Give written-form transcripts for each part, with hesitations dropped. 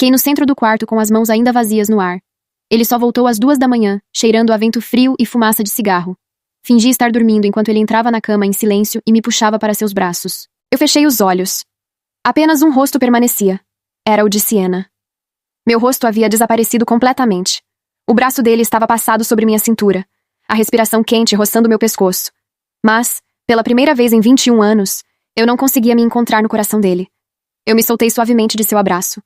Fiquei no centro do quarto com as mãos ainda vazias no ar. Ele só voltou às 2 da manhã, cheirando a vento frio e fumaça de cigarro. Fingi estar dormindo enquanto ele entrava na cama em silêncio e me puxava para seus braços. Eu fechei os olhos. Apenas um rosto permanecia. Era o de Sienna. Meu rosto havia desaparecido completamente. O braço dele estava passado sobre minha cintura, a respiração quente roçando meu pescoço. Mas, pela primeira vez em 21 anos, eu não conseguia me encontrar no coração dele. Eu me soltei suavemente de seu abraço.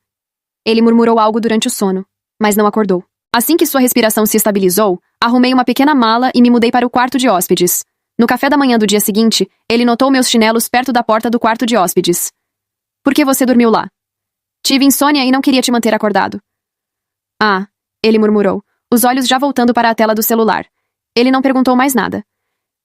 Ele murmurou algo durante o sono, mas não acordou. Assim que sua respiração se estabilizou, arrumei uma pequena mala e me mudei para o quarto de hóspedes. No café da manhã do dia seguinte, ele notou meus chinelos perto da porta do quarto de hóspedes. Por que você dormiu lá? Tive insônia e não queria te manter acordado. Ah, ele murmurou, os olhos já voltando para a tela do celular. Ele não perguntou mais nada.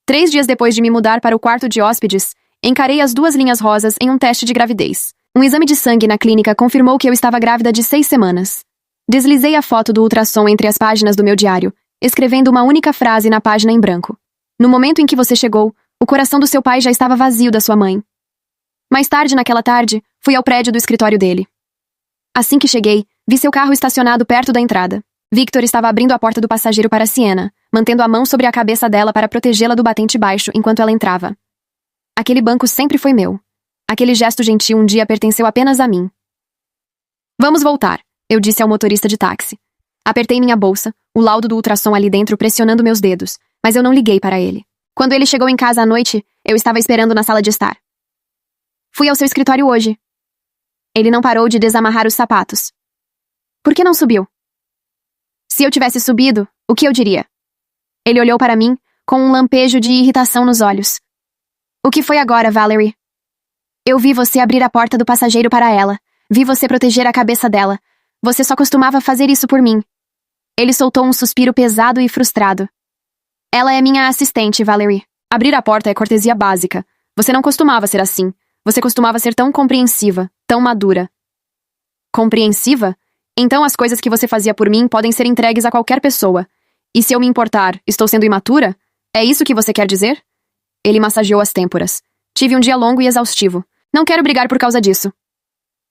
3 dias depois de me mudar para o quarto de hóspedes, encarei as 2 linhas rosas em um teste de gravidez. Um exame de sangue na clínica confirmou que eu estava grávida de 6 semanas. Deslizei a foto do ultrassom entre as páginas do meu diário, escrevendo uma única frase na página em branco. No momento em que você chegou, o coração do seu pai já estava vazio da sua mãe. Mais tarde naquela tarde, fui ao prédio do escritório dele. Assim que cheguei, vi seu carro estacionado perto da entrada. Victor estava abrindo a porta do passageiro para Sienna, mantendo a mão sobre a cabeça dela para protegê-la do batente baixo enquanto ela entrava. Aquele banco sempre foi meu. Aquele gesto gentil um dia pertenceu apenas a mim. Vamos voltar, eu disse ao motorista de táxi. Apertei minha bolsa, o laudo do ultrassom ali dentro pressionando meus dedos, mas eu não liguei para ele. Quando ele chegou em casa à noite, eu estava esperando na sala de estar. Fui ao seu escritório hoje. Ele não parou de desamarrar os sapatos. Por que não subiu? Se eu tivesse subido, o que eu diria? Ele olhou para mim, com um lampejo de irritação nos olhos. O que foi agora, Valerie? Eu vi você abrir a porta do passageiro para ela. Vi você proteger a cabeça dela. Você só costumava fazer isso por mim. Ele soltou um suspiro pesado e frustrado. Ela é minha assistente, Valerie. Abrir a porta é cortesia básica. Você não costumava ser assim. Você costumava ser tão compreensiva, tão madura. Compreensiva? Então as coisas que você fazia por mim podem ser entregues a qualquer pessoa. E se eu me importar, estou sendo imatura? É isso que você quer dizer? Ele massageou as têmporas. Tive um dia longo e exaustivo. Não quero brigar por causa disso.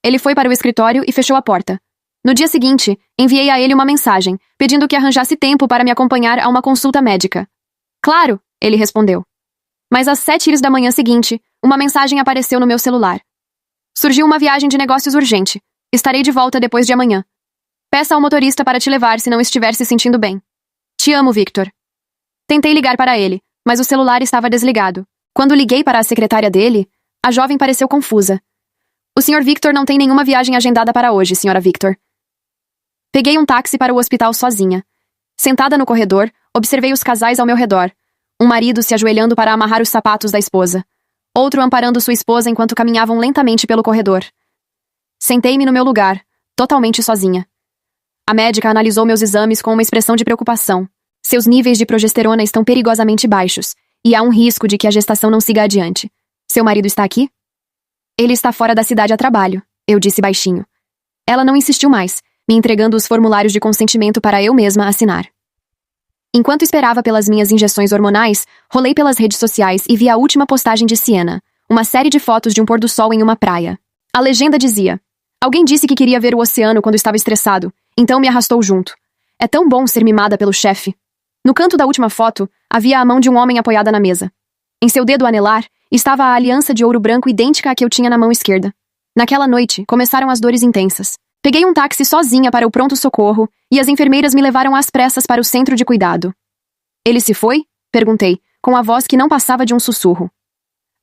Ele foi para o escritório e fechou a porta. No dia seguinte, enviei a ele uma mensagem, pedindo que arranjasse tempo para me acompanhar a uma consulta médica. Claro, ele respondeu. Mas às 7h da manhã seguinte, uma mensagem apareceu no meu celular. Surgiu uma viagem de negócios urgente. Estarei de volta depois de amanhã. Peça ao motorista para te levar se não estiver se sentindo bem. Te amo, Victor. Tentei ligar para ele, mas o celular estava desligado. Quando liguei para a secretária dele, a jovem pareceu confusa. O Sr. Victor não tem nenhuma viagem agendada para hoje, Sra. Victor. Peguei um táxi para o hospital sozinha. Sentada no corredor, observei os casais ao meu redor. Um marido se ajoelhando para amarrar os sapatos da esposa. Outro amparando sua esposa enquanto caminhavam lentamente pelo corredor. Sentei-me no meu lugar, totalmente sozinha. A médica analisou meus exames com uma expressão de preocupação. Seus níveis de progesterona estão perigosamente baixos, e há um risco de que a gestação não siga adiante. Seu marido está aqui? Ele está fora da cidade a trabalho, eu disse baixinho. Ela não insistiu mais, me entregando os formulários de consentimento para eu mesma assinar. Enquanto esperava pelas minhas injeções hormonais, rolei pelas redes sociais e vi a última postagem de Sienna, uma série de fotos de um pôr-do-sol em uma praia. A legenda dizia: alguém disse que queria ver o oceano quando estava estressado, então me arrastou junto. É tão bom ser mimada pelo chefe. No canto da última foto, havia a mão de um homem apoiada na mesa. Em seu dedo anelar, estava a aliança de ouro branco idêntica à que eu tinha na mão esquerda. Naquela noite, começaram as dores intensas. Peguei um táxi sozinha para o pronto-socorro e as enfermeiras me levaram às pressas para o centro de cuidado. Ele se foi? Perguntei, com a voz que não passava de um sussurro.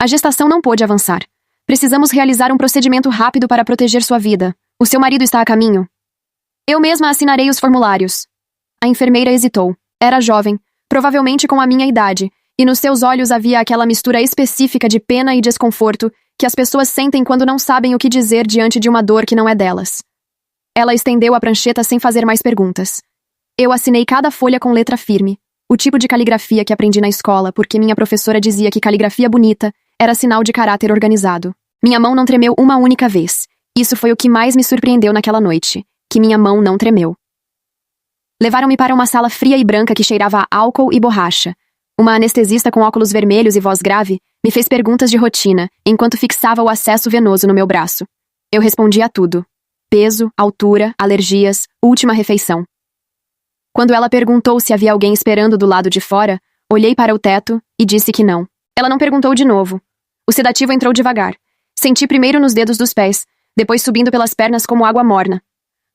A gestação não pôde avançar. Precisamos realizar um procedimento rápido para proteger sua vida. O seu marido está a caminho. Eu mesma assinarei os formulários. A enfermeira hesitou. Era jovem, provavelmente com a minha idade, e nos seus olhos havia aquela mistura específica de pena e desconforto que as pessoas sentem quando não sabem o que dizer diante de uma dor que não é delas. Ela estendeu a prancheta sem fazer mais perguntas. Eu assinei cada folha com letra firme, o tipo de caligrafia que aprendi na escola, porque minha professora dizia que caligrafia bonita era sinal de caráter organizado. Minha mão não tremeu uma única vez. Isso foi o que mais me surpreendeu naquela noite, que minha mão não tremeu. Levaram-me para uma sala fria e branca que cheirava a álcool e borracha. Uma anestesista com óculos vermelhos e voz grave me fez perguntas de rotina, enquanto fixava o acesso venoso no meu braço. Eu respondi a tudo. Peso, altura, alergias, última refeição. Quando ela perguntou se havia alguém esperando do lado de fora, olhei para o teto e disse que não. Ela não perguntou de novo. O sedativo entrou devagar. Senti primeiro nos dedos dos pés, depois subindo pelas pernas como água morna.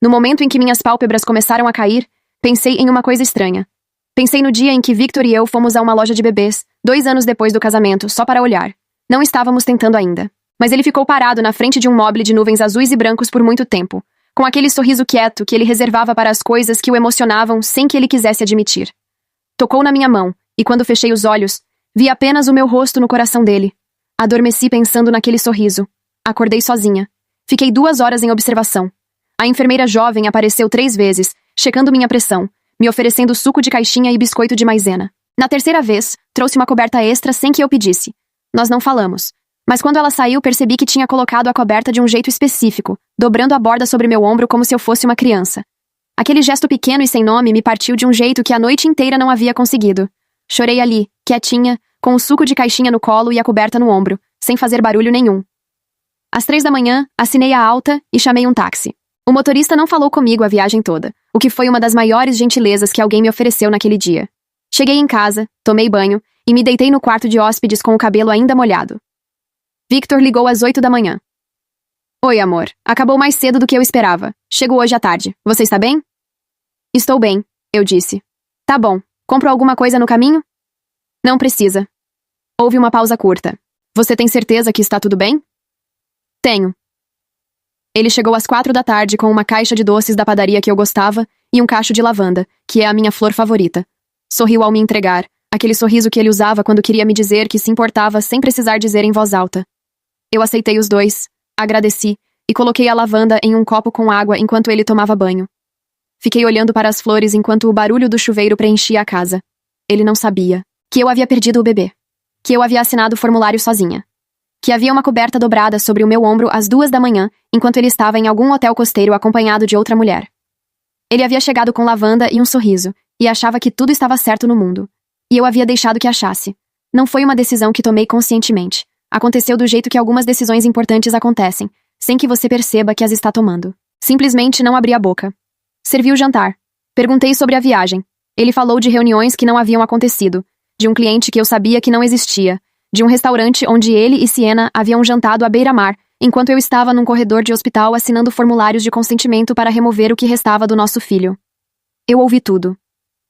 No momento em que minhas pálpebras começaram a cair, pensei em uma coisa estranha. Pensei no dia em que Victor e eu fomos a uma loja de bebês, 2 anos depois do casamento, só para olhar. Não estávamos tentando ainda. Mas ele ficou parado na frente de um mobile de nuvens azuis e brancos por muito tempo, com aquele sorriso quieto que ele reservava para as coisas que o emocionavam sem que ele quisesse admitir. Tocou na minha mão, e quando fechei os olhos, vi apenas o meu rosto no coração dele. Adormeci pensando naquele sorriso. Acordei sozinha. Fiquei 2 horas em observação. A enfermeira jovem apareceu 3 vezes, checando minha pressão, me oferecendo suco de caixinha e biscoito de maisena. Na terceira vez, trouxe uma coberta extra sem que eu pedisse. Nós não falamos. Mas quando ela saiu, percebi que tinha colocado a coberta de um jeito específico, dobrando a borda sobre meu ombro como se eu fosse uma criança. Aquele gesto pequeno e sem nome me partiu de um jeito que a noite inteira não havia conseguido. Chorei ali, quietinha, com o suco de caixinha no colo e a coberta no ombro, sem fazer barulho nenhum. Às 3 da manhã, assinei a alta e chamei um táxi. O motorista não falou comigo a viagem toda, o que foi uma das maiores gentilezas que alguém me ofereceu naquele dia. Cheguei em casa, tomei banho e me deitei no quarto de hóspedes com o cabelo ainda molhado. Victor ligou às 8 da manhã. Oi, amor. Acabou mais cedo do que eu esperava. Chego hoje à tarde. Você está bem? Estou bem, eu disse. Tá bom. Compro alguma coisa no caminho? Não precisa. Houve uma pausa curta. Você tem certeza que está tudo bem? Tenho. Ele chegou às 4 da tarde com uma caixa de doces da padaria que eu gostava e um cacho de lavanda, que é a minha flor favorita. Sorriu ao me entregar, aquele sorriso que ele usava quando queria me dizer que se importava sem precisar dizer em voz alta. Eu aceitei os 2, agradeci e coloquei a lavanda em um copo com água enquanto ele tomava banho. Fiquei olhando para as flores enquanto o barulho do chuveiro preenchia a casa. Ele não sabia que eu havia perdido o bebê, que eu havia assinado o formulário sozinha, que havia uma coberta dobrada sobre o meu ombro às 2 da manhã enquanto ele estava em algum hotel costeiro acompanhado de outra mulher. Ele havia chegado com lavanda e um sorriso e achava que tudo estava certo no mundo. E eu havia deixado que achasse. Não foi uma decisão que tomei conscientemente. Aconteceu do jeito que algumas decisões importantes acontecem, sem que você perceba que as está tomando. Simplesmente não abri a boca. Servi o jantar. Perguntei sobre a viagem. Ele falou de reuniões que não haviam acontecido, de um cliente que eu sabia que não existia, de um restaurante onde ele e Siena haviam jantado à beira-mar, enquanto eu estava num corredor de hospital assinando formulários de consentimento para remover o que restava do nosso filho. Eu ouvi tudo.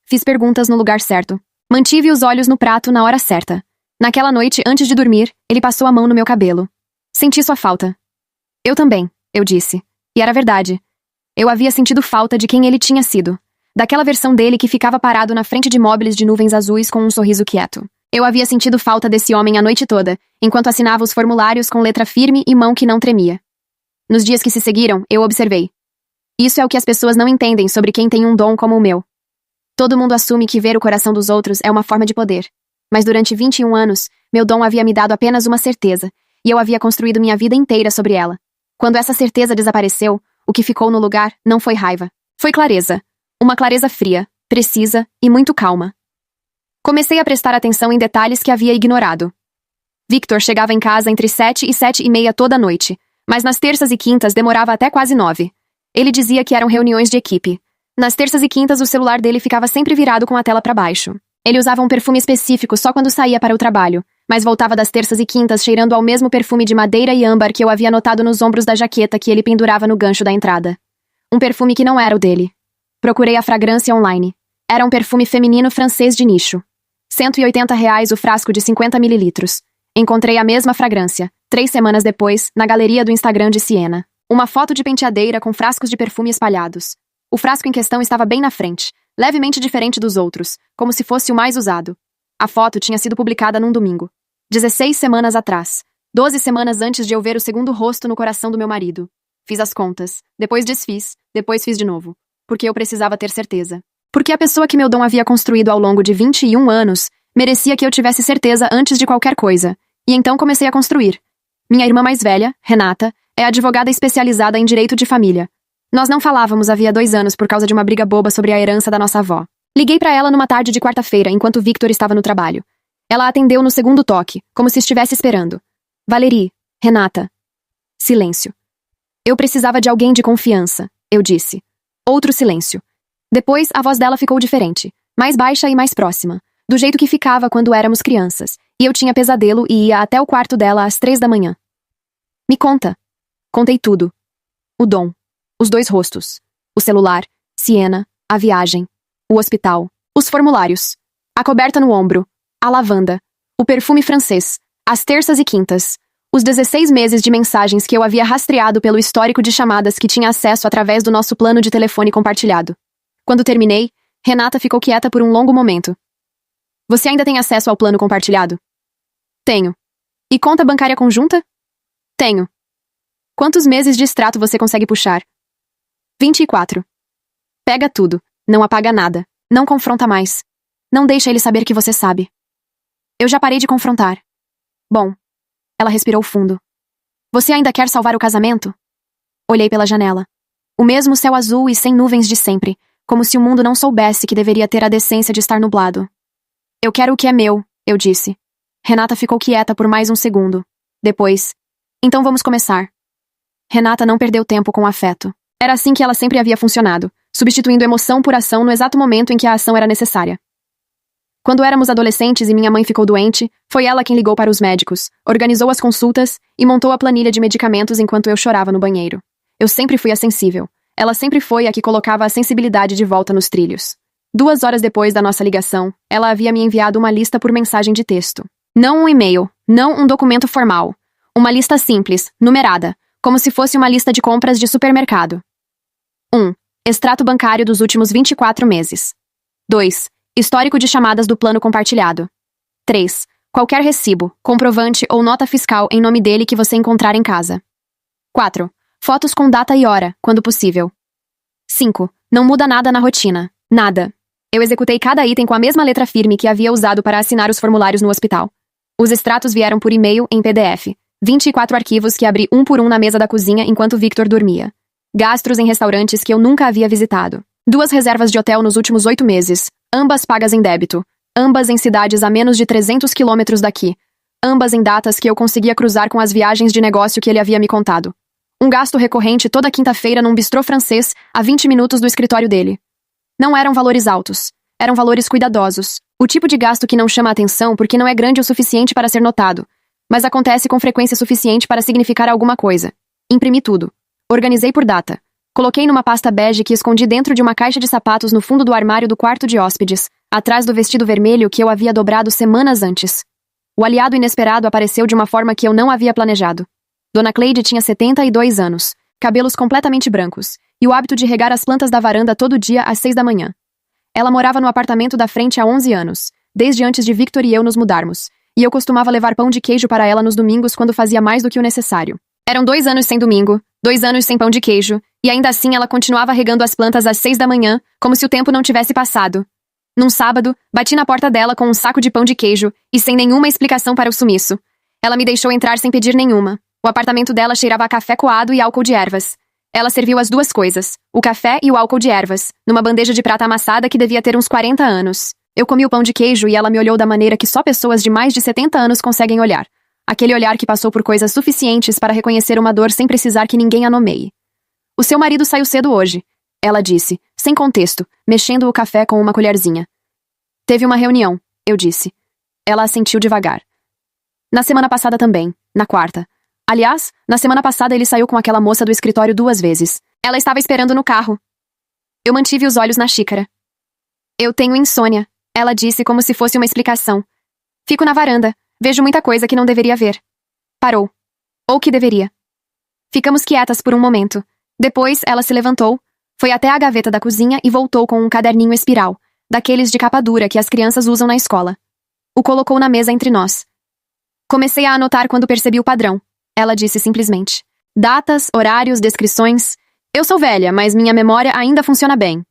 Fiz perguntas no lugar certo. Mantive os olhos no prato na hora certa. Naquela noite, antes de dormir, ele passou a mão no meu cabelo. Senti sua falta. Eu também, eu disse. E era verdade. Eu havia sentido falta de quem ele tinha sido. Daquela versão dele que ficava parado na frente de móveis de nuvens azuis com um sorriso quieto. Eu havia sentido falta desse homem a noite toda, enquanto assinava os formulários com letra firme e mão que não tremia. Nos dias que se seguiram, eu observei. Isso é o que as pessoas não entendem sobre quem tem um dom como o meu. Todo mundo assume que ver o coração dos outros é uma forma de poder. Mas durante 21 anos, meu dom havia me dado apenas uma certeza, e eu havia construído minha vida inteira sobre ela. Quando essa certeza desapareceu, o que ficou no lugar não foi raiva. Foi clareza. Uma clareza fria, precisa e muito calma. Comecei a prestar atenção em detalhes que havia ignorado. Victor chegava em casa entre 7 e 7:30 toda noite, mas nas terças e quintas demorava até quase 9. Ele dizia que eram reuniões de equipe. Nas terças e quintas o celular dele ficava sempre virado com a tela para baixo. Ele usava um perfume específico só quando saía para o trabalho, mas voltava das terças e quintas cheirando ao mesmo perfume de madeira e âmbar que eu havia notado nos ombros da jaqueta que ele pendurava no gancho da entrada. Um perfume que não era o dele. Procurei a fragrância online. Era um perfume feminino francês de nicho. R$ 180 o frasco de 50 mililitros. Encontrei a mesma fragrância, 3 semanas depois, na galeria do Instagram de Siena. Uma foto de penteadeira com frascos de perfume espalhados. O frasco em questão estava bem na frente, levemente diferente dos outros, como se fosse o mais usado. A foto tinha sido publicada num domingo. 16 semanas atrás. 12 semanas antes de eu ver o segundo rosto no coração do meu marido. Fiz as contas. Depois desfiz. Depois fiz de novo. Porque eu precisava ter certeza. Porque a pessoa que meu dom havia construído ao longo de 21 anos merecia que eu tivesse certeza antes de qualquer coisa. E então comecei a construir. Minha irmã mais velha, Renata, é advogada especializada em direito de família. Nós não falávamos havia 2 anos por causa de uma briga boba sobre a herança da nossa avó. Liguei pra ela numa tarde de quarta-feira, enquanto Victor estava no trabalho. Ela atendeu no segundo toque, como se estivesse esperando. Valerie, Renata. Silêncio. Eu precisava de alguém de confiança, eu disse. Outro silêncio. Depois, a voz dela ficou diferente, mais baixa e mais próxima, do jeito que ficava quando éramos crianças, e eu tinha pesadelo e ia até o quarto dela às 3 da manhã. Me conta. Contei tudo. O Dom. Os 2 rostos. O celular. Siena. A viagem. O hospital. Os formulários. A coberta no ombro. A lavanda. O perfume francês. As terças e quintas. Os 16 meses de mensagens que eu havia rastreado pelo histórico de chamadas que tinha acesso através do nosso plano de telefone compartilhado. Quando terminei, Renata ficou quieta por um longo momento. Você ainda tem acesso ao plano compartilhado? Tenho. E conta bancária conjunta? Tenho. Quantos meses de extrato você consegue puxar? 24. Pega tudo. Não apaga nada. Não confronta mais. Não deixa ele saber que você sabe. Eu já parei de confrontar. Bom. Ela respirou fundo. Você ainda quer salvar o casamento? Olhei pela janela. O mesmo céu azul e sem nuvens de sempre, como se o mundo não soubesse que deveria ter a decência de estar nublado. Eu quero o que é meu, eu disse. Renata ficou quieta por mais um segundo. Depois, então vamos começar. Renata não perdeu tempo com afeto. Era assim que ela sempre havia funcionado, substituindo emoção por ação no exato momento em que a ação era necessária. Quando éramos adolescentes e minha mãe ficou doente, foi ela quem ligou para os médicos, organizou as consultas e montou a planilha de medicamentos enquanto eu chorava no banheiro. Eu sempre fui a sensível. Ela sempre foi a que colocava a sensibilidade de volta nos trilhos. 2 horas depois da nossa ligação, ela havia me enviado uma lista por mensagem de texto. Não um e-mail, não um documento formal. Uma lista simples, numerada, como se fosse uma lista de compras de supermercado. 1. Extrato bancário dos últimos 24 meses. 2. Histórico de chamadas do plano compartilhado. 3. Qualquer recibo, comprovante ou nota fiscal em nome dele que você encontrar em casa. 4. Fotos com data e hora, quando possível. 5. Não muda nada na rotina. Nada. Eu executei cada item com a mesma letra firme que havia usado para assinar os formulários no hospital. Os extratos vieram por e-mail em PDF. 24 arquivos que abri um por um na mesa da cozinha enquanto Victor dormia. Gastros em restaurantes que eu nunca havia visitado. 2 reservas de hotel nos últimos 8 meses. Ambas pagas em débito. Ambas em cidades a menos de 300 quilômetros daqui. Ambas em datas que eu conseguia cruzar com as viagens de negócio que ele havia me contado. Um gasto recorrente toda quinta-feira num bistrô francês a 20 minutos do escritório dele. Não eram valores altos. Eram valores cuidadosos. O tipo de gasto que não chama a atenção porque não é grande o suficiente para ser notado, mas acontece com frequência suficiente para significar alguma coisa. Imprimi tudo. Organizei por data. Coloquei numa pasta bege que escondi dentro de uma caixa de sapatos no fundo do armário do quarto de hóspedes, atrás do vestido vermelho que eu havia dobrado semanas antes. O aliado inesperado apareceu de uma forma que eu não havia planejado. Dona Cleide tinha 72 anos, cabelos completamente brancos, e o hábito de regar as plantas da varanda todo dia às 6 da manhã. Ela morava no apartamento da frente há 11 anos, desde antes de Victor e eu nos mudarmos, e eu costumava levar pão de queijo para ela nos domingos quando fazia mais do que o necessário. Eram 2 anos sem domingo, 2 anos sem pão de queijo, e ainda assim ela continuava regando as plantas às 6 da manhã, como se o tempo não tivesse passado. Num sábado, bati na porta dela com um saco de pão de queijo, e sem nenhuma explicação para o sumiço. Ela me deixou entrar sem pedir nenhuma. O apartamento dela cheirava a café coado e álcool de ervas. Ela serviu as 2 coisas, o café e o álcool de ervas, numa bandeja de prata amassada que devia ter uns 40 anos. Eu comi o pão de queijo e ela me olhou da maneira que só pessoas de mais de 70 anos conseguem olhar. Aquele olhar que passou por coisas suficientes para reconhecer uma dor sem precisar que ninguém a nomeie. O seu marido saiu cedo hoje, ela disse, sem contexto, mexendo o café com uma colherzinha. Teve uma reunião, eu disse. Ela assentiu devagar. Na semana passada também, na quarta. Aliás, na semana passada ele saiu com aquela moça do escritório 2 vezes. Ela estava esperando no carro. Eu mantive os olhos na xícara. Eu tenho insônia, ela disse como se fosse uma explicação. Fico na varanda. Vejo muita coisa que não deveria ver. Parou. Ou que deveria. Ficamos quietas por um momento. Depois, ela se levantou, foi até a gaveta da cozinha e voltou com um caderninho espiral, daqueles de capa dura que as crianças usam na escola. O colocou na mesa entre nós. Comecei a anotar quando percebi o padrão. Ela disse simplesmente. Datas, horários, descrições. Eu sou velha, mas minha memória ainda funciona bem.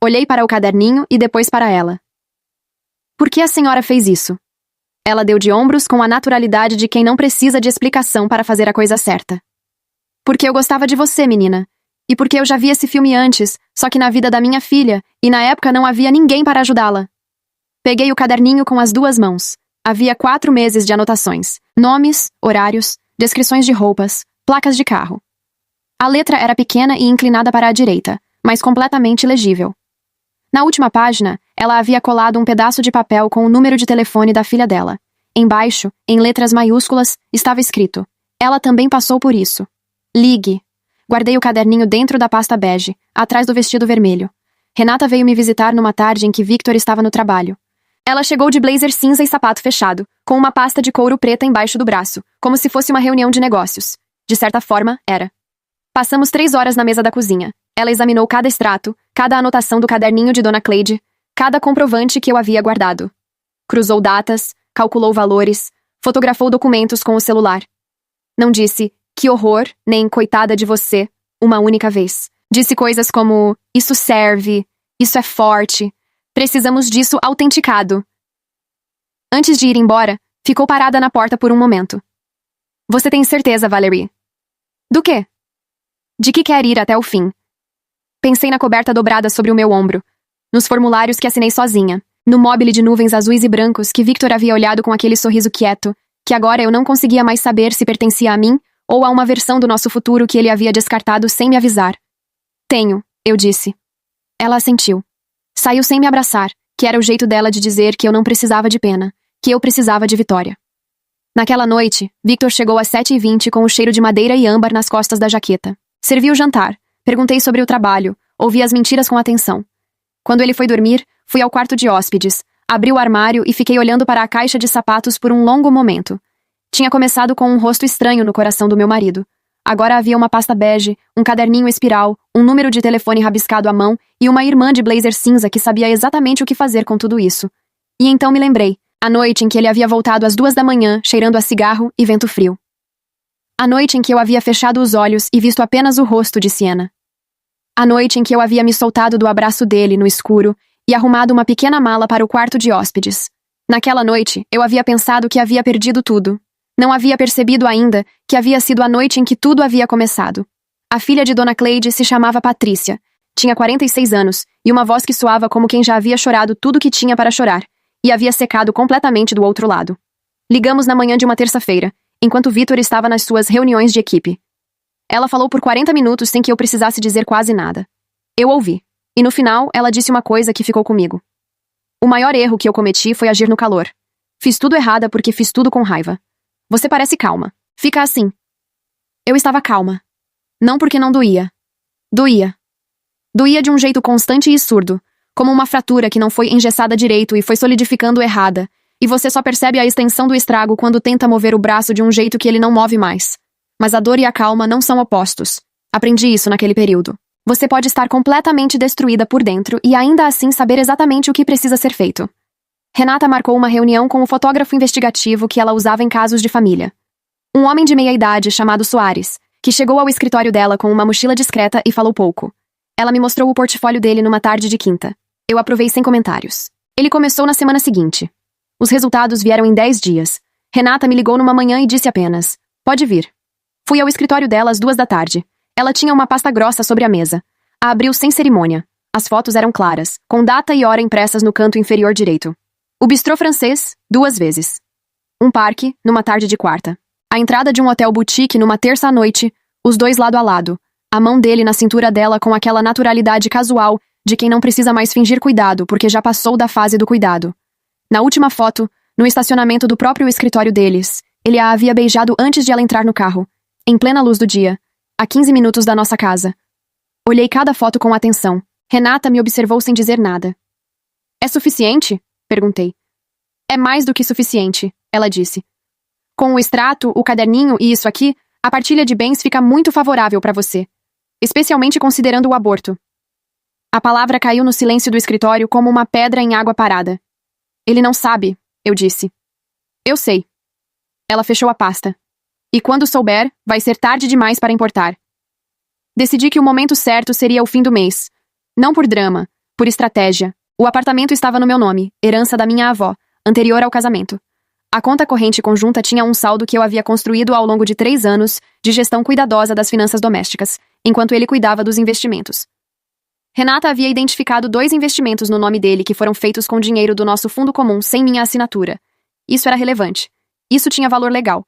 Olhei para o caderninho e depois para ela. Por que a senhora fez isso? Ela deu de ombros com a naturalidade de quem não precisa de explicação para fazer a coisa certa. Porque eu gostava de você, menina. E porque eu já vi esse filme antes, só que na vida da minha filha, e na época não havia ninguém para ajudá-la. Peguei o caderninho com as 2 mãos. Havia 4 meses de anotações. Nomes, horários, descrições de roupas, placas de carro. A letra era pequena e inclinada para a direita, mas completamente legível. Na última página, ela havia colado um pedaço de papel com o número de telefone da filha dela. Embaixo, em letras maiúsculas, estava escrito: ela também passou por isso. Ligue. Guardei o caderninho dentro da pasta bege, atrás do vestido vermelho. Renata veio me visitar numa tarde em que Victor estava no trabalho. Ela chegou de blazer cinza e sapato fechado, com uma pasta de couro preta embaixo do braço, como se fosse uma reunião de negócios. De certa forma, era. Passamos 3 horas na mesa da cozinha. Ela examinou cada extrato, cada anotação do caderninho de Dona Cleide, cada comprovante que eu havia guardado. Cruzou datas, calculou valores, fotografou documentos com o celular. Não disse, que horror, nem coitada de você, uma única vez. Disse coisas como, isso serve, isso é forte, precisamos disso autenticado. Antes de ir embora, ficou parada na porta por um momento. Você tem certeza, Valerie? Do quê? De que quer ir até o fim. Pensei na coberta dobrada sobre o meu ombro, nos formulários que assinei sozinha, no mobile de nuvens azuis e brancos que Victor havia olhado com aquele sorriso quieto, que agora eu não conseguia mais saber se pertencia a mim ou a uma versão do nosso futuro que ele havia descartado sem me avisar. Tenho, eu disse. Ela assentiu. Saiu sem me abraçar, que era o jeito dela de dizer que eu não precisava de pena, que eu precisava de vitória. Naquela noite, Victor chegou às 7h20 com o cheiro de madeira e âmbar nas costas da jaqueta. Servi o jantar, perguntei sobre o trabalho, ouvi as mentiras com atenção. Quando ele foi dormir, fui ao quarto de hóspedes, abri o armário e fiquei olhando para a caixa de sapatos por um longo momento. Tinha começado com um rosto estranho no coração do meu marido. Agora havia uma pasta bege, um caderninho espiral, um número de telefone rabiscado à mão e uma irmã de blazer cinza que sabia exatamente o que fazer com tudo isso. E então me lembrei, a noite em que ele havia voltado às 2 da manhã, cheirando a cigarro e vento frio. A noite em que eu havia fechado os olhos e visto apenas o rosto de Siena. A noite em que eu havia me soltado do abraço dele no escuro e arrumado uma pequena mala para o quarto de hóspedes. Naquela noite, eu havia pensado que havia perdido tudo. Não havia percebido ainda que havia sido a noite em que tudo havia começado. A filha de Dona Cleide se chamava Patrícia, tinha 46 anos e uma voz que soava como quem já havia chorado tudo que tinha para chorar, e havia secado completamente do outro lado. Ligamos na manhã de uma terça-feira, enquanto Victor estava nas suas reuniões de equipe. Ela falou por 40 minutos sem que eu precisasse dizer quase nada. Eu ouvi, e no final ela disse uma coisa que ficou comigo. O maior erro que eu cometi foi agir no calor. Fiz tudo errado porque fiz tudo com raiva. Você parece calma. Fica assim. Eu estava calma. Não porque não doía. Doía. Doía de um jeito constante e surdo, como uma fratura que não foi engessada direito e foi solidificando errada, e você só percebe a extensão do estrago quando tenta mover o braço de um jeito que ele não move mais. Mas a dor e a calma não são opostos. Aprendi isso naquele período. Você pode estar completamente destruída por dentro e ainda assim saber exatamente o que precisa ser feito. Renata marcou uma reunião com o fotógrafo investigativo que ela usava em casos de família. Um homem de meia-idade chamado Soares, que chegou ao escritório dela com uma mochila discreta e falou pouco. Ela me mostrou o portfólio dele numa tarde de quinta. Eu aprovei sem comentários. Ele começou na semana seguinte. Os resultados vieram em 10 dias. Renata me ligou numa manhã e disse apenas: pode vir. Fui ao escritório dela às 2 da tarde. Ela tinha uma pasta grossa sobre a mesa. A abriu sem cerimônia. As fotos eram claras, com data e hora impressas no canto inferior direito. O bistrô francês, 2 vezes. Um parque, numa tarde de quarta. A entrada de um hotel boutique numa terça à noite, os dois lado a lado. A mão dele na cintura dela com aquela naturalidade casual de quem não precisa mais fingir cuidado porque já passou da fase do cuidado. Na última foto, no estacionamento do próprio escritório deles, ele a havia beijado antes de ela entrar no carro, em plena luz do dia, a 15 minutos da nossa casa. Olhei cada foto com atenção. Renata me observou sem dizer nada. É suficiente? Perguntei. É mais do que suficiente, ela disse. Com o extrato, o caderninho e isso aqui, a partilha de bens fica muito favorável para você. Especialmente considerando o aborto. A palavra caiu no silêncio do escritório como uma pedra em água parada. Ele não sabe, eu disse. Eu sei. Ela fechou a pasta. E quando souber, vai ser tarde demais para importar. Decidi que o momento certo seria o fim do mês. Não por drama, por estratégia. O apartamento estava no meu nome, herança da minha avó, anterior ao casamento. A conta corrente conjunta tinha um saldo que eu havia construído ao longo de 3 anos de gestão cuidadosa das finanças domésticas, enquanto ele cuidava dos investimentos. Renata havia identificado 2 investimentos no nome dele que foram feitos com dinheiro do nosso fundo comum sem minha assinatura. Isso era relevante. Isso tinha valor legal.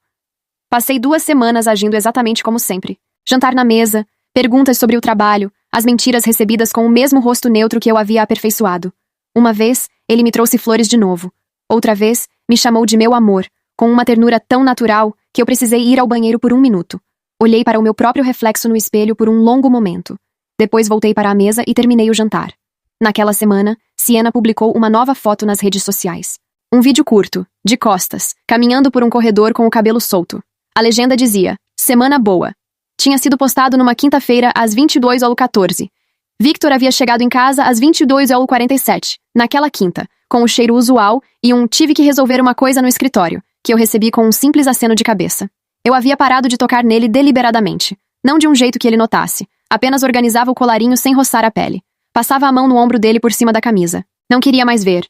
Passei 2 semanas agindo exatamente como sempre. Jantar na mesa, Perguntas sobre o trabalho, as mentiras recebidas com o mesmo rosto neutro que eu havia aperfeiçoado. Uma vez, ele me trouxe flores de novo. Outra vez, me chamou de meu amor, com uma ternura tão natural que eu precisei ir ao banheiro por 1 minuto. Olhei para o meu próprio reflexo no espelho por um longo momento. Depois voltei para a mesa e terminei o jantar. Naquela semana, Sienna publicou uma nova foto nas redes sociais. Um vídeo curto, de costas, caminhando por um corredor com o cabelo solto. A legenda dizia, semana boa. Tinha sido postado numa quinta-feira às 22h14. Victor havia chegado em casa às 22h47, naquela quinta, com o cheiro usual e tive que resolver uma coisa no escritório, que eu recebi com um simples aceno de cabeça. Eu havia parado de tocar nele deliberadamente, não de um jeito que ele notasse, apenas organizava o colarinho sem roçar a pele. Passava a mão no ombro dele por cima da camisa. Não queria mais ver.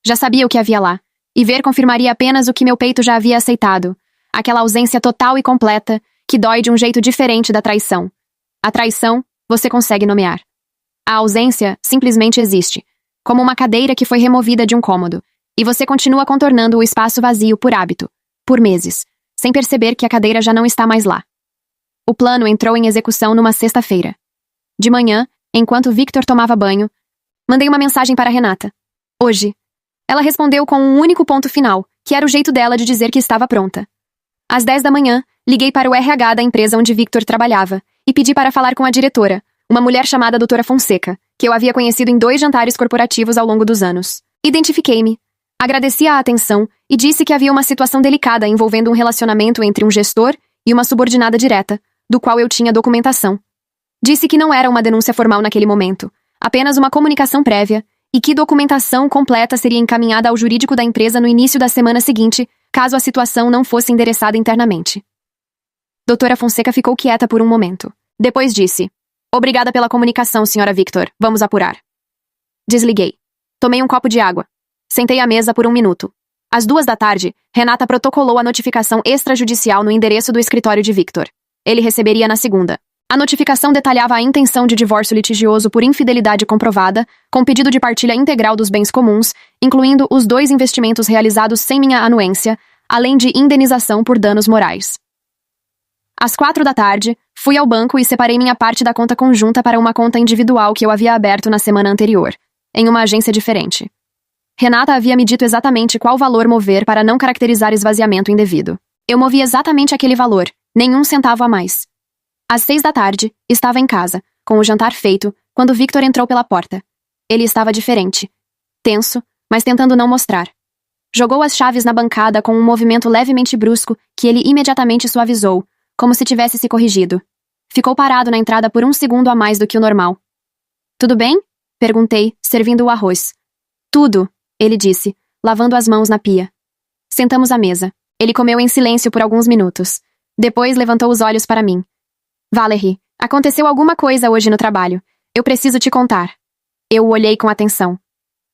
Já sabia o que havia lá, e ver confirmaria apenas o que meu peito já havia aceitado. Aquela ausência total e completa, que dói de um jeito diferente da traição. A traição, você consegue nomear. A ausência simplesmente existe, como uma cadeira que foi removida de um cômodo, e você continua contornando o espaço vazio por hábito, por meses, sem perceber que a cadeira já não está mais lá. O plano entrou em execução numa sexta-feira. De manhã, enquanto Victor tomava banho, mandei uma mensagem para Renata. Hoje. Ela respondeu com um único ponto final, que era o jeito dela de dizer que estava pronta. Às 10 da manhã, liguei para o RH da empresa onde Victor trabalhava e pedi para falar com a diretora, uma mulher chamada Doutora Fonseca, que eu havia conhecido em 2 jantares corporativos ao longo dos anos. Identifiquei-me, agradeci a atenção e disse que havia uma situação delicada envolvendo um relacionamento entre um gestor e uma subordinada direta, do qual eu tinha documentação. Disse que não era uma denúncia formal naquele momento, apenas uma comunicação prévia, e que documentação completa seria encaminhada ao jurídico da empresa no início da semana seguinte, caso a situação não fosse endereçada internamente. Doutora Fonseca ficou quieta por um momento. Depois disse, obrigada pela comunicação, Sra. Victor. Vamos apurar. Desliguei. Tomei um copo de água. Sentei à mesa por 1 minuto. Às 2 da tarde, Renata protocolou a notificação extrajudicial no endereço do escritório de Victor. Ele receberia na segunda. A notificação detalhava a intenção de divórcio litigioso por infidelidade comprovada, com pedido de partilha integral dos bens comuns, incluindo os 2 investimentos realizados sem minha anuência, além de indenização por danos morais. Às 4 da tarde, fui ao banco e separei minha parte da conta conjunta para uma conta individual que eu havia aberto na semana anterior, em uma agência diferente. Renata havia me dito exatamente qual valor mover para não caracterizar esvaziamento indevido. Eu movi exatamente aquele valor, nenhum centavo a mais. Às 6 da tarde, estava em casa, com o jantar feito, quando Victor entrou pela porta. Ele estava diferente. Tenso, mas tentando não mostrar. Jogou as chaves na bancada com um movimento levemente brusco que ele imediatamente suavizou, como se tivesse se corrigido. Ficou parado na entrada por 1 segundo a mais do que o normal. Tudo bem? Perguntei, servindo o arroz. Tudo, ele disse, lavando as mãos na pia. Sentamos à mesa. Ele comeu em silêncio por alguns minutos. Depois levantou os olhos para mim. Valerie, aconteceu alguma coisa hoje no trabalho. Eu preciso te contar. Eu o olhei com atenção.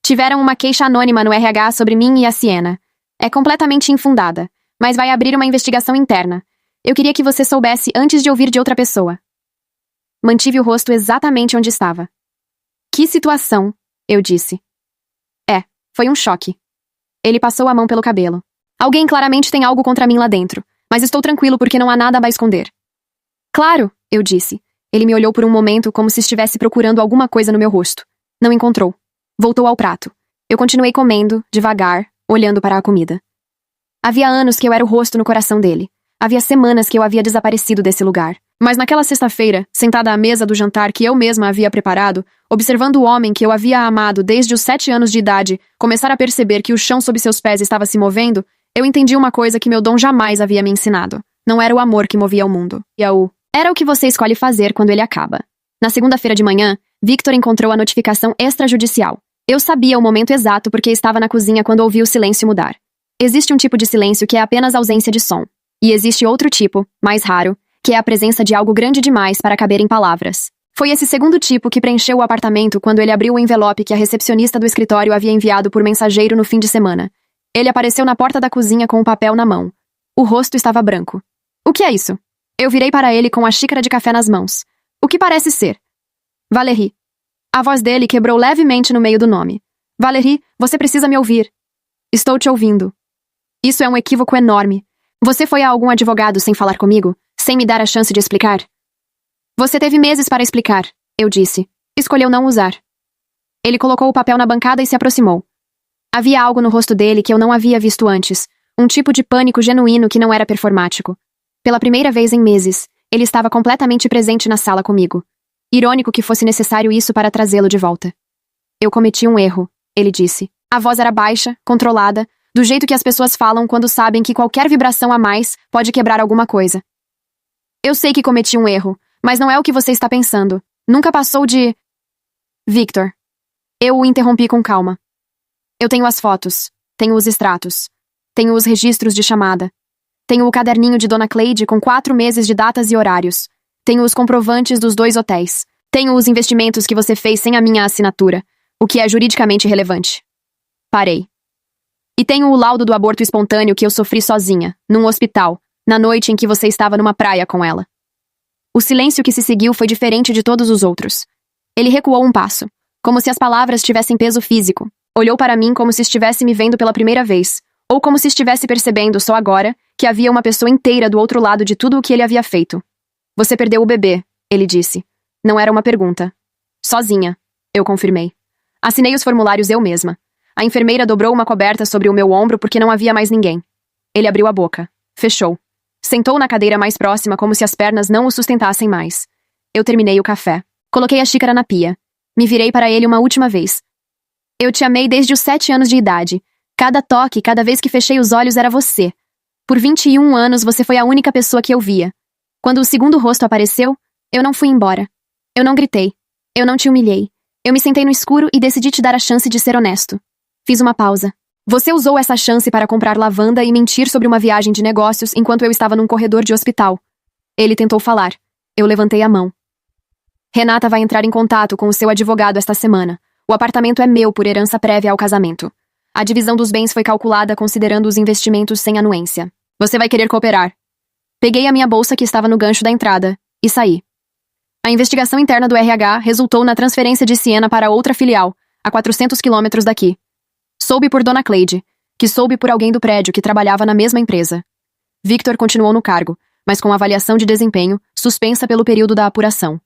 Tiveram uma queixa anônima no RH sobre mim e a Sienna. É completamente infundada, mas vai abrir uma investigação interna. Eu queria que você soubesse antes de ouvir de outra pessoa. Mantive o rosto exatamente onde estava. Que situação, eu disse. Foi um choque. Ele passou a mão pelo cabelo. Alguém claramente tem algo contra mim lá dentro, mas estou tranquilo porque não há nada a esconder. Claro, eu disse. Ele me olhou por um momento como se estivesse procurando alguma coisa no meu rosto. Não encontrou. Voltou ao prato. Eu continuei comendo, devagar, olhando para a comida. Havia anos que eu era o rosto no coração dele. Havia semanas que eu havia desaparecido desse lugar. Mas naquela sexta-feira, sentada à mesa do jantar que eu mesma havia preparado, observando o homem que eu havia amado desde os 7 anos de idade começar a perceber que o chão sob seus pés estava se movendo, eu entendi uma coisa que meu dom jamais havia me ensinado. Não era o amor que movia o mundo. Era o que você escolhe fazer quando ele acaba. Na segunda-feira de manhã, Victor encontrou a notificação extrajudicial. Eu sabia o momento exato porque estava na cozinha quando ouvi o silêncio mudar. Existe um tipo de silêncio que é apenas ausência de som. E existe outro tipo, mais raro, que é a presença de algo grande demais para caber em palavras. Foi esse segundo tipo que preencheu o apartamento quando ele abriu o envelope que a recepcionista do escritório havia enviado por mensageiro no fim de semana. Ele apareceu na porta da cozinha com o papel na mão. O rosto estava branco. O que é isso? Eu virei para ele com a xícara de café nas mãos. O que parece ser? Valerie. A voz dele quebrou levemente no meio do nome. Valerie, você precisa me ouvir. Estou te ouvindo. Isso é um equívoco enorme. Você foi a algum advogado sem falar comigo? Sem me dar a chance de explicar? Você teve meses para explicar, eu disse. Escolheu não usar. Ele colocou o papel na bancada e se aproximou. Havia algo no rosto dele que eu não havia visto antes, um tipo de pânico genuíno que não era performático. Pela primeira vez em meses, ele estava completamente presente na sala comigo. Irônico que fosse necessário isso para trazê-lo de volta. Eu cometi um erro, ele disse. A voz era baixa, controlada, do jeito que as pessoas falam quando sabem que qualquer vibração a mais pode quebrar alguma coisa. Eu sei que cometi um erro, mas não é o que você está pensando. Nunca passou de... Victor. Eu o interrompi com calma. Eu tenho as fotos, tenho os extratos, tenho os registros de chamada, tenho o caderninho de Dona Cleide com 4 meses de datas e horários, tenho os comprovantes dos 2 hotéis, tenho os investimentos que você fez sem a minha assinatura, o que é juridicamente relevante. Parei. E tenho o laudo do aborto espontâneo que eu sofri sozinha, num hospital, na noite em que você estava numa praia com ela. O silêncio que se seguiu foi diferente de todos os outros. Ele recuou um passo, como se as palavras tivessem peso físico. Olhou para mim como se estivesse me vendo pela primeira vez, ou como se estivesse percebendo só agora que havia uma pessoa inteira do outro lado de tudo o que ele havia feito. Você perdeu o bebê, ele disse. Não era uma pergunta. Sozinha, eu confirmei. Assinei os formulários eu mesma. A enfermeira dobrou uma coberta sobre o meu ombro porque não havia mais ninguém. Ele abriu a boca. Fechou. Sentou na cadeira mais próxima como se as pernas não o sustentassem mais. Eu terminei o café. Coloquei a xícara na pia. Me virei para ele uma última vez. Eu te amei desde os 7 anos de idade. Cada toque, cada vez que fechei os olhos era você. Por 21 anos você foi a única pessoa que eu via. Quando o segundo rosto apareceu, eu não fui embora. Eu não gritei. Eu não te humilhei. Eu me sentei no escuro e decidi te dar a chance de ser honesto. Fiz uma pausa. Você usou essa chance para comprar lavanda e mentir sobre uma viagem de negócios enquanto eu estava num corredor de hospital. Ele tentou falar. Eu levantei a mão. Renata vai entrar em contato com o seu advogado esta semana. O apartamento é meu por herança prévia ao casamento. A divisão dos bens foi calculada considerando os investimentos sem anuência. Você vai querer cooperar. Peguei a minha bolsa que estava no gancho da entrada e saí. A investigação interna do RH resultou na transferência de Siena para outra filial, a 400 quilômetros daqui. Soube por Dona Cleide, que soube por alguém do prédio que trabalhava na mesma empresa. Victor continuou no cargo, mas com avaliação de desempenho suspensa pelo período da apuração.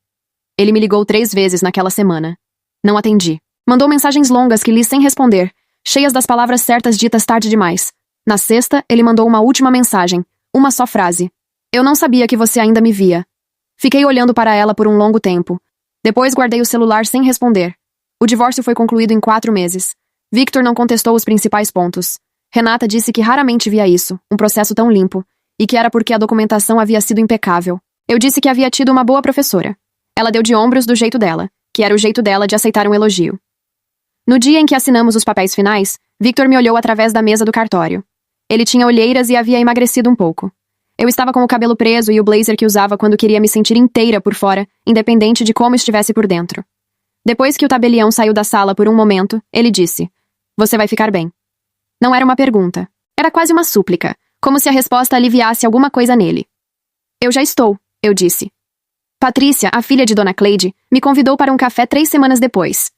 Ele me ligou 3 vezes naquela semana. Não atendi. Mandou mensagens longas que li sem responder, cheias das palavras certas ditas tarde demais. Na sexta, ele mandou uma última mensagem, uma só frase. Eu não sabia que você ainda me via. Fiquei olhando para ela por um longo tempo. Depois guardei o celular sem responder. O divórcio foi concluído em 4 meses. Victor não contestou os principais pontos. Renata disse que raramente via isso, um processo tão limpo, e que era porque a documentação havia sido impecável. Eu disse que havia tido uma boa professora. Ela deu de ombros do jeito dela, que era o jeito dela de aceitar um elogio. No dia em que assinamos os papéis finais, Victor me olhou através da mesa do cartório. Ele tinha olheiras e havia emagrecido um pouco. Eu estava com o cabelo preso e o blazer que usava quando queria me sentir inteira por fora, independente de como estivesse por dentro. Depois que o tabelião saiu da sala por um momento, ele disse: Você vai ficar bem. Não era uma pergunta. Era quase uma súplica, como se a resposta aliviasse alguma coisa nele. Eu já estou, eu disse. Patrícia, a filha de Dona Cleide, me convidou para um café 3 semanas depois.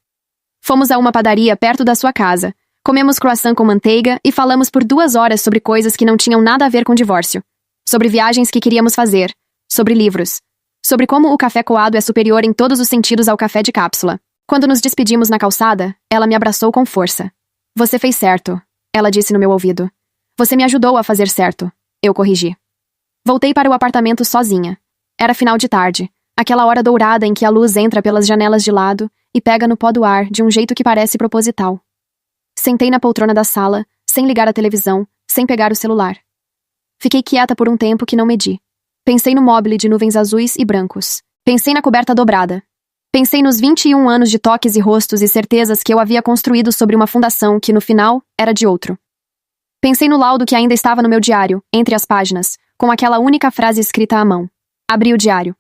Fomos a uma padaria perto da sua casa, comemos croissant com manteiga e falamos por 2 horas sobre coisas que não tinham nada a ver com divórcio. Sobre viagens que queríamos fazer, sobre livros, sobre como o café coado é superior em todos os sentidos ao café de cápsula. Quando nos despedimos na calçada, ela me abraçou com força. Você fez certo, ela disse no meu ouvido. Você me ajudou a fazer certo, eu corrigi. Voltei para o apartamento sozinha. Era final de tarde, aquela hora dourada em que a luz entra pelas janelas de lado e pega no pó do ar de um jeito que parece proposital. Sentei na poltrona da sala, sem ligar a televisão, sem pegar o celular. Fiquei quieta por um tempo que não medi. Pensei no mobile de nuvens azuis e brancos. Pensei na coberta dobrada. Pensei nos 21 anos de toques e rostos e certezas que eu havia construído sobre uma fundação que, no final, era de outro. Pensei no laudo que ainda estava no meu diário, entre as páginas, com aquela única frase escrita à mão. Abri o diário.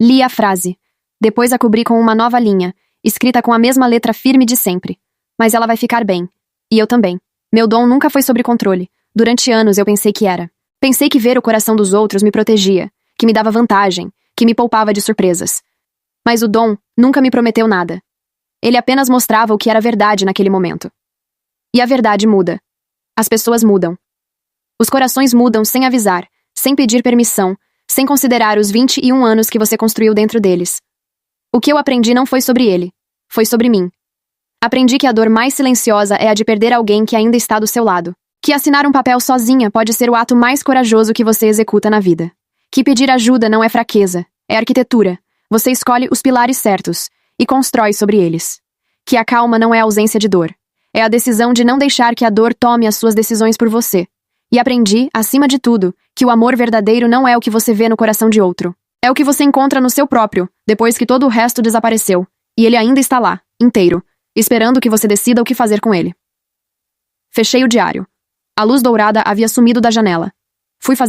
Li a frase. Depois a cobri com uma nova linha, escrita com a mesma letra firme de sempre. Mas ela vai ficar bem. E eu também. Meu dom nunca foi sobre controle. Durante anos eu pensei que era. Pensei que ver o coração dos outros me protegia, que me dava vantagem, que me poupava de surpresas. Mas o dom nunca me prometeu nada. Ele apenas mostrava o que era verdade naquele momento. E a verdade muda. As pessoas mudam. Os corações mudam sem avisar, sem pedir permissão, sem considerar os 21 anos que você construiu dentro deles. O que eu aprendi não foi sobre ele, foi sobre mim. Aprendi que a dor mais silenciosa é a de perder alguém que ainda está do seu lado. Que assinar um papel sozinha pode ser o ato mais corajoso que você executa na vida. Que pedir ajuda não é fraqueza, é arquitetura. Você escolhe os pilares certos e constrói sobre eles. Que a calma não é a ausência de dor. É a decisão de não deixar que a dor tome as suas decisões por você. E aprendi, acima de tudo, que o amor verdadeiro não é o que você vê no coração de outro. É o que você encontra no seu próprio, depois que todo o resto desapareceu. E ele ainda está lá, inteiro, esperando que você decida o que fazer com ele. Fechei o diário. A luz dourada havia sumido da janela. Fui fazer